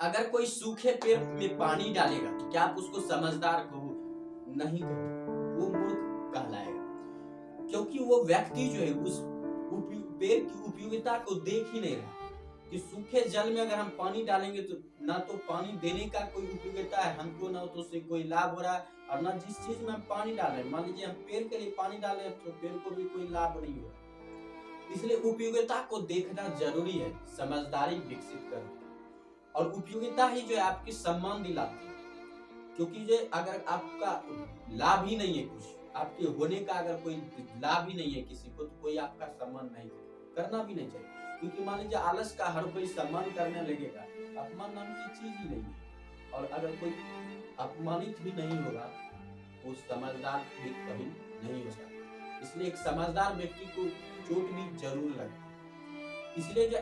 अगर कोई सूखे पेड़ में पानी डालेगा तो क्या आप उसको समझदार कहो? नहीं कहो, वो मूर्ख कहलाएगा। क्योंकि वो व्यक्ति जो है उस पेड़ की उपयोगिता को देख ही नहीं रहा कि सूखे जल में अगर हम पानी डालेंगे तो ना तो पानी देने का कोई उपयोगिता है हमको, ना तो उससे कोई लाभ हो रहा है, और ना जिस चीज में हम पानी डाल रहे हैं, मान लीजिए हम पेड़ के लिए पानी डाल रहे हैं तो पेड़ को भी कोई लाभ नहीं हो रहा। इसलिए उपयोगिता को देखना जरूरी है, समझदारी विकसित करना। और उपयोगिता ही जो है आपकी सम्मान दिलाती है। क्योंकि जो अगर आपका लाभ ही नहीं है, कुछ आपके होने का अगर कोई लाभ ही नहीं है किसी को, तो कोई आपका सम्मान नहीं करना भी नहीं चाहिए। क्योंकि मान लीजिए आलस का हर कोई सम्मान करने लगेगा, अपमान नाम की चीज ही नहीं है। और अगर कोई अपमानित भी नहीं होगा, वो समझदार भी कभी नहीं हो सकता। इसलिए एक समझदार व्यक्ति को चोट भी जरूर लगती है। इसलिए जो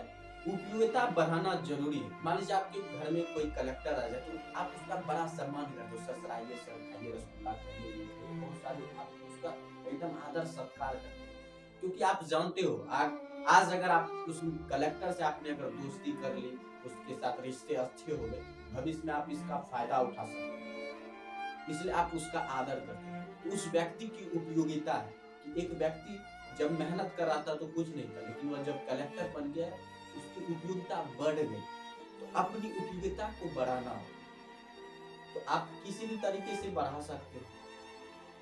उपयोगिता बढ़ाना जरूरी है। मान लीजिए आपके घर में कोई कलेक्टर आ जाए तो आप उसका बड़ा सम्मान करते हो, सर आइए, सर खाइए, रसगुल्ला खाइए, बहुत सारे आप उसका एकदम आदर सत्कार करते हो। क्योंकि आप जानते हो आज अगर आप उस कलेक्टर से आपने अगर दोस्ती कर ली, उसके साथ रिश्ते अच्छे हो गए, भविष्य में आप इसका फायदा उठा सकते हो। इसलिए आप उसका आदर करते हो। तो उस व्यक्ति की उपयोगिता है कि एक व्यक्ति जब मेहनत कर रहा था तो कुछ नहीं था, लेकिन वह जब कलेक्टर बन गया उसकी उपयोगिता बढ़ गई। तो अपनी उपयोगिता को बढ़ाना हो तो आप किसी भी तरीके से बढ़ा सकते हो।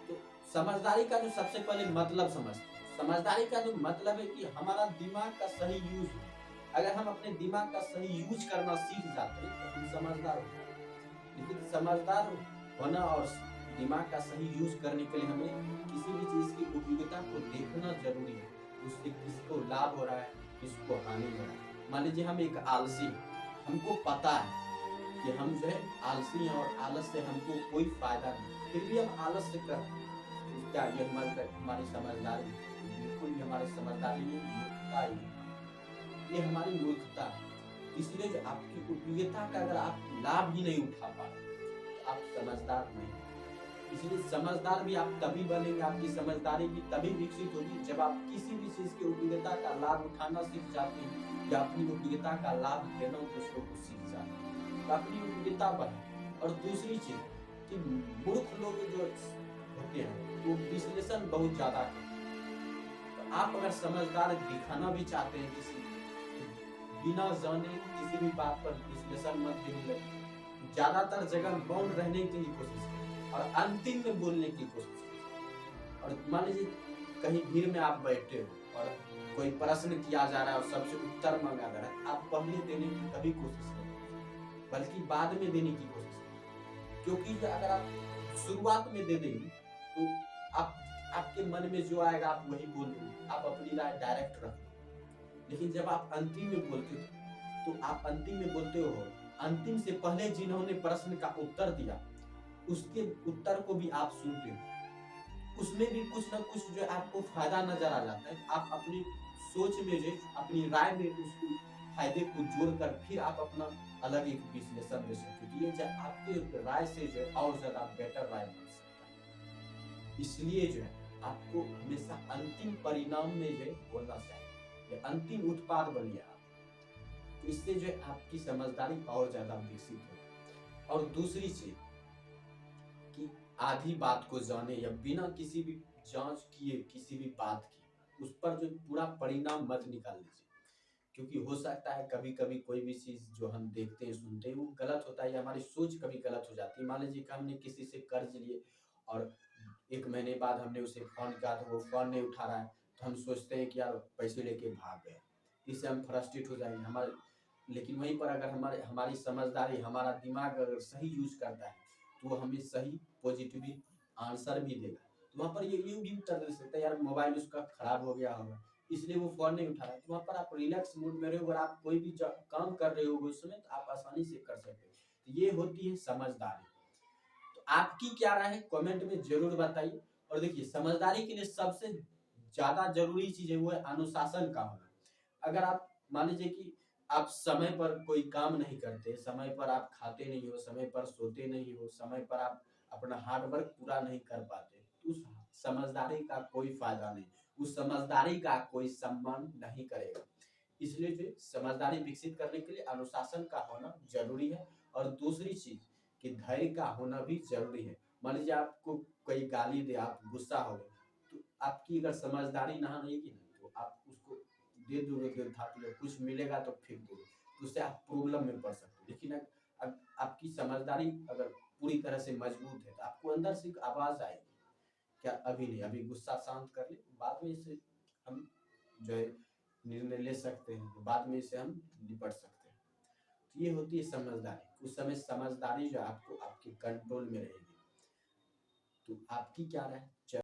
तो समझदारी का जो सबसे पहले मतलब समझते हैं, समझदारी का जो मतलब है कि हमारा दिमाग का सही यूज हो। अगर हम अपने दिमाग का सही यूज करना सीख जाते हैं तो हम समझदार हो जाते हैं। लेकिन समझदार होना और दिमाग का सही यूज करने के लिए हमें किसी भी चीज की उपयोगिता को देखना जरूरी है, उससे किसको लाभ हो रहा है, किसको हानि हो रहा है। मान लीजिए हम एक आलसी हैं, हमको पता है कि हम जो है आलसी हैं और आलस से हमको कोई फायदा नहीं, फिर भी हम आलस से कर, क्या ये हमारी समझदारी? बिल्कुल भी हमारी समझदारी नहीं, मूर्खता ही है। ये हमारी मूर्खता है। इसलिए जो आपकी उपयोगिता का अगर आप लाभ ही नहीं उठा पा रहे तो आप समझदार नहीं। इसलिए समझदार भी आप तभी बनेंगे, आपकी समझदारी भी तभी विकसित होगी जब आप किसी भी चीज की उपयोगिता का लाभ उठाना सीख जाते हैं या अपनी उपयोगिता का लाभ देना दूसरों को सीख जाते हैं, तो अपनी उपयोगिता बढ़े। और दूसरी चीज कि मूर्ख लोग जो होते हैं वो विश्लेषण बहुत ज्यादा करते हैं। तो आप अगर समझदार दिखाना भी चाहते हैं किसी को, बिना जाने किसी भी बात पर विश्लेषण मत देने लगे। ज्यादातर जगह मौन रहने की कोशिश करें और अंतिम में बोलने की कोशिश करें। और मान लीजिए कहीं भीड़ में आप बैठे हो और कोई प्रश्न किया जा रहा है और सबसे उत्तर मांगा जा रहा है, आप पहले देने की कभी कोशिश नहीं, बल्कि बाद में देने की कोशिश करें। क्योंकि अगर आप शुरुआत में दे देंगे तो आप आपके मन में जो आएगा आप वही बोल देंगे, आप अपनी राय डायरेक्ट रख दो। लेकिन जब आप अंतिम में बोलते हो तो आप अंतिम में बोलते हो, अंतिम से पहले जिन्होंने प्रश्न का उत्तर दिया उसके उत्तर को भी आप सुनते हो, उसमें भी कुछ ना कुछ जो आपको फायदा नजर आ जाता है। आप अपनी सोच में जो अपनी राय में उस फायदे को जोड़कर फिर आप अपना अलग एक विश्लेषण दे सकते हो। ये आपके राय से जो है और ज्यादा बेटर राय बन सकता है। इसलिए जो है आपको हमेशा अंतिम परिणाम में जो है बोलना चाहिए, अंतिम उत्पाद बनिए आप। तो इससे जो है आपकी समझदारी और ज्यादा विकसित हो। और दूसरी चीज कि आधी बात को जाने या बिना किसी भी जांच किए किसी भी बात की उस पर जो पूरा परिणाम मत निकाल लीजिए। क्योंकि हो सकता है कभी कभी कोई भी चीज जो हम देखते हैं सुनते हैं वो गलत होता है या हमारी सोच कभी गलत हो जाती है। मान लीजिए कि हमने किसी से कर्ज लिए और 1 महीने बाद हमने उसे फोन किया तो वो फोन नहीं उठा रहा है, तो हम सोचते हैं कि यार पैसे लेके भाग गए, इससे हम फ्रस्ट्रेट हो जाएंगे हमारे। लेकिन वहीं पर अगर हमारी समझदारी, हमारा दिमाग अगर सही यूज करता है तो वो हमें सही पॉजिटिव आंसर भी देगा। तो वहां पर ये भी उत्तर दे सकता है यार मोबाइल उसका खराब हो गया होगा इसलिए वो फोन नहीं उठा रहा है। तो वहां पर आप रिलैक्स मूड में रहो, अगर आप कोई भी काम कर रहे हो उस समय तो आप आसानी से कर सकते हो। तो ये होती है समझदारी। तो आपकी क्या राय है कमेंट में जरूर बताइए। और देखिए समझदारी के लिए सबसे ज्यादा जरूरी चीज है वो है अनुशासन का होना। अगर आप मान लीजिए कि आप समय पर कोई काम नहीं करते, समय पर आप खाते नहीं हो, समय पर सोते नहीं हो, समय पर आप अपना हार्ड वर्क पूरा नहीं कर पाते, तो उस समझदारी का कोई फायदा नहीं, उस समझदारी का कोई सम्मान नहीं करेगा। इसलिए जो समझदारी विकसित करने के लिए अनुशासन का होना जरूरी है। और दूसरी चीज कि धैर्य का होना भी जरूरी है। मान लीजिए आपको कोई गाली दे, आप गुस्सा हो गए, तो आपकी अगर समझदारी ना रहेगी ना, तो आप उसको दे दोगे, दे धातु में कुछ मिलेगा तो फेंक दोगे, तो उससे आप प्रॉब्लम में पड़ सकते हो। लेकिन आपकी समझदारी अगर पूरी तरह से मजबूत है, तो आपको अंदर से एक आवाज आएगी, क्या अभी नहीं, अभी गुस्सा शांत कर ले, बाद में इसे हम जो है निर्णय ले सकते हैं, तो बाद में इसे हम निपट सकते हैं। तो ये होती है समझदारी। उस समय समझदारी जो आपको आपके कंट्रोल में रहेगी। तो आपकी क्या राय है?